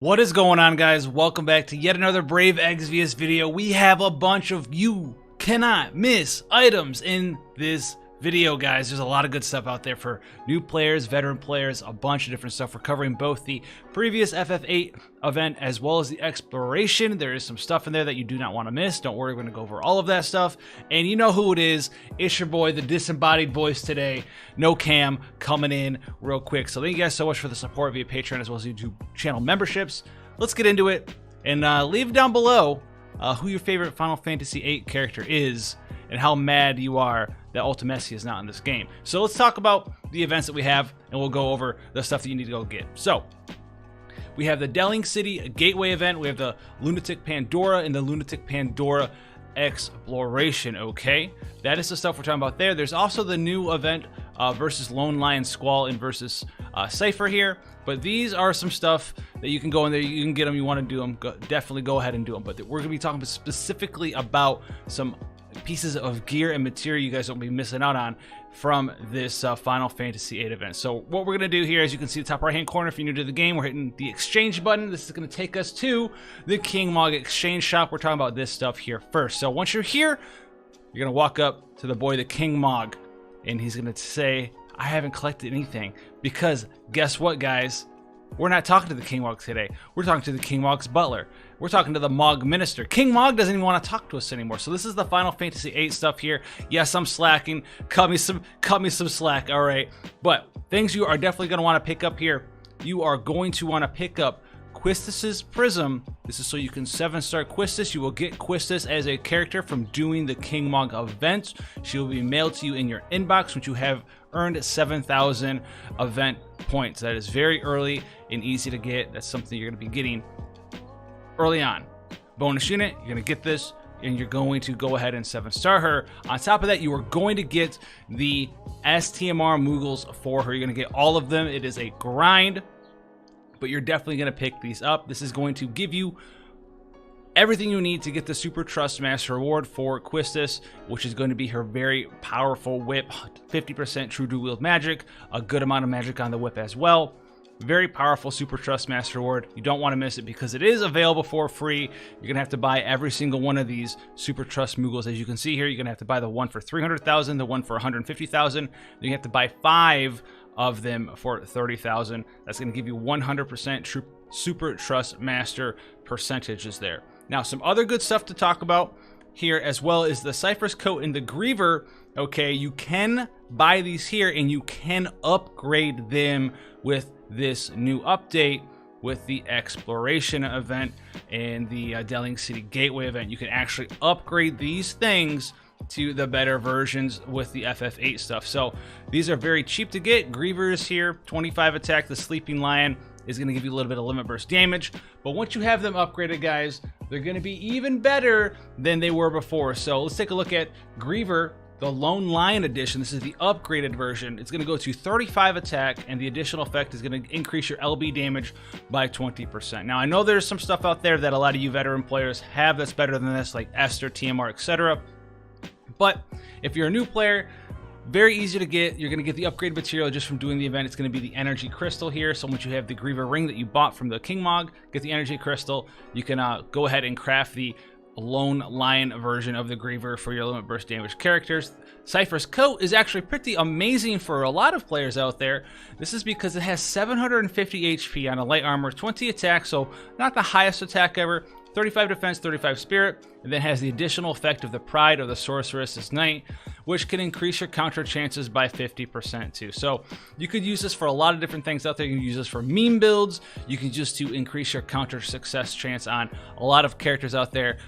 What is going on, guys? Welcome back to yet another Brave Exvius video. We have a bunch of you cannot miss items in this video, guys. There's a lot of good stuff out there for new players, veteran players, a bunch of different stuff. We're covering both the previous FF8 event as well as the exploration. There is some stuff in there that you do not want to miss. Don't worry, we're going to go over all of that stuff. And you know who it is. It's your boy, the disembodied voice today. No Cam, coming in real quick. So thank you guys so much for the support via Patreon as well as YouTube channel memberships. Let's get into it, and leave down below who your favorite Final Fantasy VIII character is and how mad you are that Ultimesi is not in this game. So let's talk about the events that we have, and we'll go over the stuff that you need to go get. So we have the Delling City Gateway event. We have the Lunatic Pandora and the Lunatic Pandora Exploration. Okay, that is the stuff we're talking about there. There's also the new event versus Lone Lion Squall and versus Cipher here. But these are some stuff that you can go in there, you can get them, you want to do them, definitely go ahead and do them. But we're going to be talking specifically about some pieces of gear and material you guys don't be missing out on from this Final Fantasy VIII event. So what we're going to do here, as you can see the top right hand corner, if you're new to the game, we're hitting the exchange button. This is going to take us to the King Mog exchange shop. We're talking about this stuff here first. So once you're here, you're going to walk up to the boy, the King Mog, and he's going to say, I haven't collected anything, because guess what, guys? We're not talking to the King Mog today. We're talking to the King Mog's butler. We're talking to the Mog Minister. King Mog doesn't even want to talk to us anymore. So this is the Final Fantasy VIII stuff here. Yes, I'm slacking. Cut me some slack. All right. But things you are definitely going to want to pick up here. You are going to want to pick up Quistis's Prism. This is so you can 7-star Quistis. You will get Quistis as a character from doing the King Mog event. She will be mailed to you in your inbox once you have earned 7,000 event points. That is very early and easy to get. That's something you're going to be getting early on. Bonus unit, you're going to get this, and you're going to go ahead and 7-star her. On top of that, you are going to get the STMR Moogles for her. You're going to get all of them. It is a grind, but you're definitely going to pick these up. This is going to give you everything you need to get the Super Trust Master reward for Quistis, which is going to be her very powerful whip, 50% true dual wield magic, a good amount of magic on the whip as well. Very powerful Super Trust Master reward. You don't want to miss it because it is available for free. You're going to have to buy every single one of these Super Trust Moogles. As you can see here, you're going to have to buy the one for 300,000, the one for 150,000. Then you have to buy 5 of them for 30,000. That's going to give you 100% true Super Trust Master percentages there. Now, some other good stuff to talk about here as well is the Ciphers Coat and the Griever. Okay, you can buy these here and you can upgrade them with this new update with the Exploration event and the Delling City Gateway event. You can actually upgrade these things to the better versions with the FF8 stuff. So these are very cheap to get. Grievers here, 25 attack. The Sleeping Lion is going to give you a little bit of limit burst damage. But once you have them upgraded, guys, they're going to be even better than they were before. So let's take a look at Griever, the Lone Lion edition. This is the upgraded version. It's going to go to 35 attack, and the additional effect is going to increase your LB damage by 20%. Now, I know there's some stuff out there that a lot of you veteran players have that's better than this, like Esther, TMR, etc. But if you're a new player, very easy to get. You're going to get the upgrade material just from doing the event. It's going to be the energy crystal here. So once you have the Griever ring that you bought from the King Mog, get the energy crystal. You can go ahead and craft the Lone Lion version of the Griever for your limit burst damage characters. Ciphers Coat is actually pretty amazing for a lot of players out there. This is because it has 750 HP on a light armor, 20 attack, so not the highest attack ever. 35 defense, 35 spirit, and then has the additional effect of the Pride of the Sorceress's Knight, which can increase your counter chances by 50% too. So you could use this for a lot of different things out there. You can use this for meme builds. You can just to increase your counter success chance on a lot of characters out there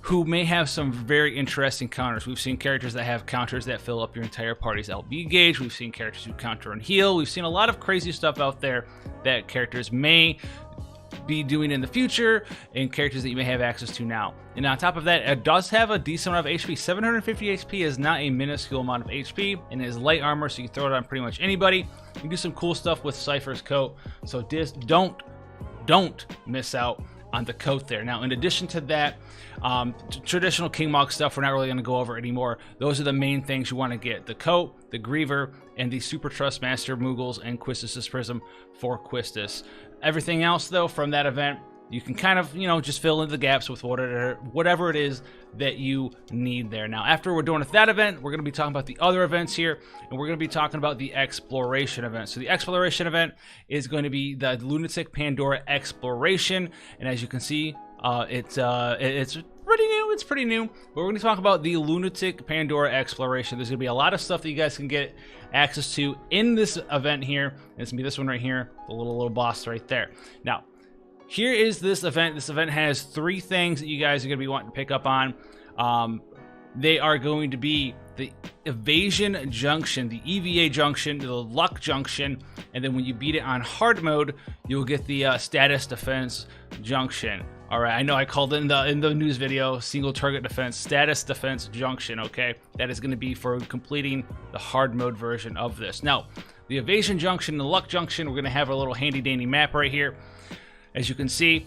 who may have some very interesting counters. We've seen characters that have counters that fill up your entire party's LB gauge. We've seen characters who counter and heal. We've seen a lot of crazy stuff out there that characters may be doing in the future and characters that you may have access to now. And on top of that, it does have a decent amount of HP. 750 HP is not a minuscule amount of HP, and it is light armor, so you can throw it on pretty much anybody. You can do some cool stuff with Ciphers Coat, so don't miss out on the coat there. Now, in addition to that, traditional King Mog stuff we're not really going to go over anymore. Those are the main things you want to get: the coat, the Griever, and the Super Trustmaster Moogles and Quistis' Prism for Quistis. Everything else, though, from that event, you can kind of, just fill in the gaps with whatever it is that you need there. Now, after we're done with that event, we're going to be talking about the other events here, and we're going to be talking about the Exploration event. So the Exploration event is going to be the Lunatic Pandora Exploration, and as you can see, it's pretty new. It's pretty new, but we're going to talk about the Lunatic Pandora Exploration. There's going to be a lot of stuff that you guys can get access to in this event here, and it's going to be this one right here, the little boss right there. Now, here is this event. This event has 3 things that you guys are going to be wanting to pick up on. They are going to be the Evasion Junction, the EVA Junction, the Luck Junction, and then when you beat it on hard mode, you'll get the Status Defense Junction. All right, I know I called it in the news video, single target defense, Status Defense Junction, okay? That is going to be for completing the hard mode version of this. Now, the Evasion Junction and the Luck Junction, we're going to have a little handy-dandy map right here. As you can see,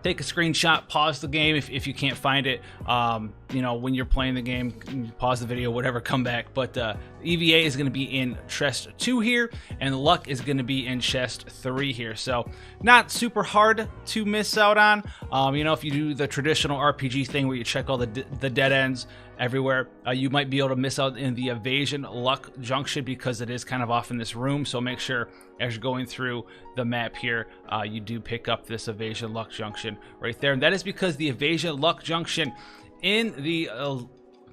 take a screenshot, pause the game if you can't find it. When you're playing the game, pause the video, whatever, come back. But EVA is going to be in chest 2 here, and the Luck is going to be in chest 3 here. So not super hard to miss out on. If you do the traditional RPG thing where you check all the dead ends everywhere, you might be able to miss out in the Evasion Luck Junction because it is kind of off in this room. So make sure as you're going through the map here, you do pick up this Evasion Luck Junction right there. And that is because the Evasion Luck Junction in the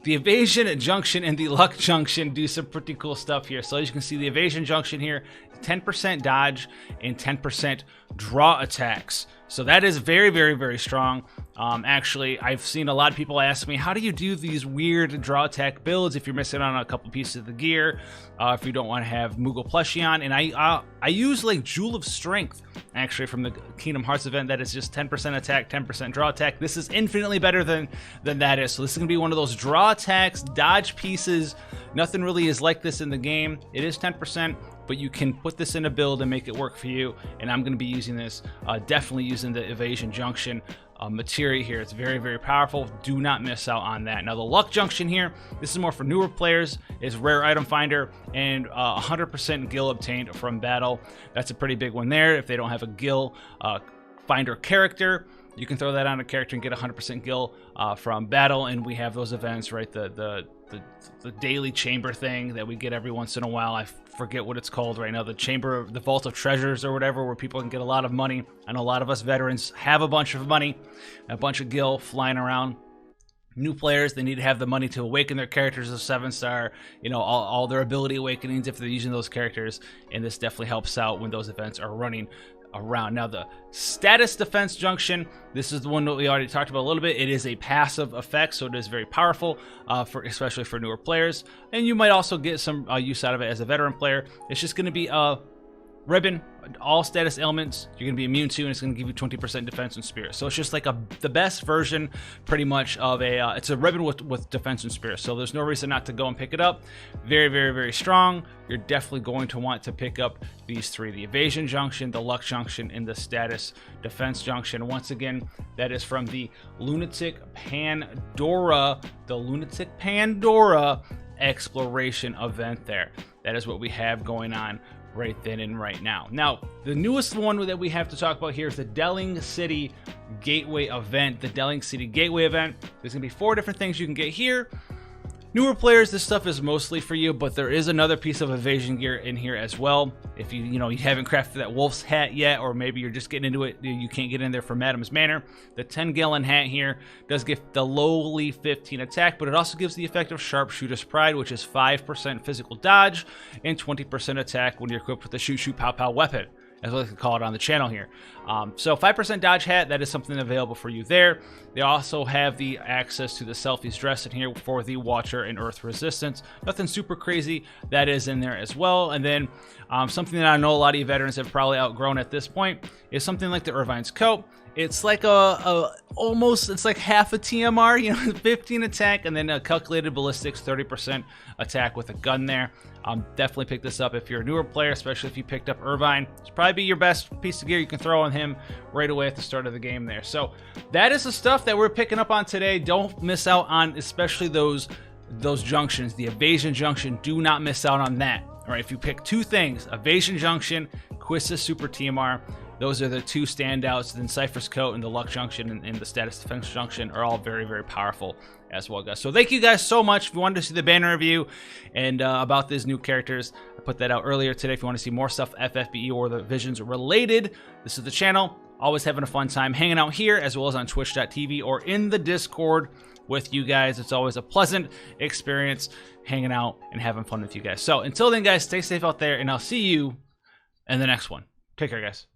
Evasion Junction and the Luck Junction do some pretty cool stuff here. So as you can see, the Evasion Junction here, 10% dodge and 10% draw attacks. So that is very, very, very strong. Actually, I've seen a lot of people ask me, how do you do these weird draw attack builds if you're missing on a couple pieces of the gear, if you don't want to have Moogle plushie on? And I use like Jewel of Strength, actually, from the Kingdom Hearts event. That is just 10% attack, 10% draw attack. This is infinitely better than that is. So this is going to be one of those draw attacks, dodge pieces. Nothing really is like this in the game. It is 10%. But you can put this in a build and make it work for you. And I'm going to be using this, definitely using the Evasion Junction materia here. It's very, very powerful. Do not miss out on that. Now, the Luck Junction here, this is more for newer players. It's rare item finder and 100% gil obtained from battle. That's a pretty big one there. If they don't have a gil finder character, you can throw that on a character and get 100% gil from battle. And we have those events, right? The daily chamber thing that we get every once in a while. I forget what it's called right now. The Vault of Treasures or whatever, where people can get a lot of money. I know a lot of us veterans have a bunch of money, a bunch of gil flying around. New players, they need to have the money to awaken their characters as 7-star, all their ability awakenings if they're using those characters. And this definitely helps out when those events are running around. Now, the Status Defense Junction, this is the one that we already talked about a little bit. It is a passive effect, so it is very powerful, especially for newer players. And you might also get some use out of it as a veteran player. It's just going to be a ribbon, all status elements you're going to be immune to, and it's going to give you 20% defense and spirit. So it's just like the best version, pretty much, of it's a ribbon with defense and spirit. So there's no reason not to go and pick it up. Very, very, very strong. You're definitely going to want to pick up these 3: the Evasion Junction, the Luck Junction, and the Status Defense Junction. Once again, that is from the Lunatic Pandora, Exploration event there. That is what we have going on right then and right now. Now, the newest one that we have to talk about here is the Delling City Gateway event. The Delling City Gateway event. There's gonna be 4 different things you can get here. Newer players, this stuff is mostly for you, but there is another piece of evasion gear in here as well. If you haven't crafted that wolf's hat yet, or maybe you're just getting into it, you can't get in there for Madam's Manor. The 10-gallon hat here does give the lowly 15 attack, but it also gives the effect of Sharpshooter's Pride, which is 5% physical dodge and 20% attack when you're equipped with the shoot shoot pow pow weapon, as I like to call it on the channel here. So 5% dodge hat, that is something available for you there. They also have the access to the Selfie's dress in here for the Watcher and Earth Resistance. Nothing super crazy, that is in there as well. And then something that I know a lot of you veterans have probably outgrown at this point is something like the Ravines Coat. It's like almost, it's like half a TMR, you know, 15 attack and then a calculated ballistics, 30% attack with a gun there. Definitely pick this up if you're a newer player, especially if you picked up Irvine. It's probably be your best piece of gear you can throw on him right away at the start of the game there. So that is the stuff that we're picking up on today. Don't miss out on especially those junctions, the Evasion Junction. Do not miss out on that. All right, if you pick two things, Evasion Junction, Quissa Super TMR, those are the two standouts. Then Ciphers Coat and the Luck Junction and the Status Defense Junction are all very, very powerful as well, guys. So thank you guys so much. If you wanted to see the banner review and about these new characters, I put that out earlier today. If you want to see more stuff FFBE or the Visions related, this is the channel. Always having a fun time hanging out here as well as on twitch.tv or in the Discord with you guys. It's always a pleasant experience hanging out and having fun with you guys. So until then, guys, stay safe out there, and I'll see you in the next one. Take care, guys.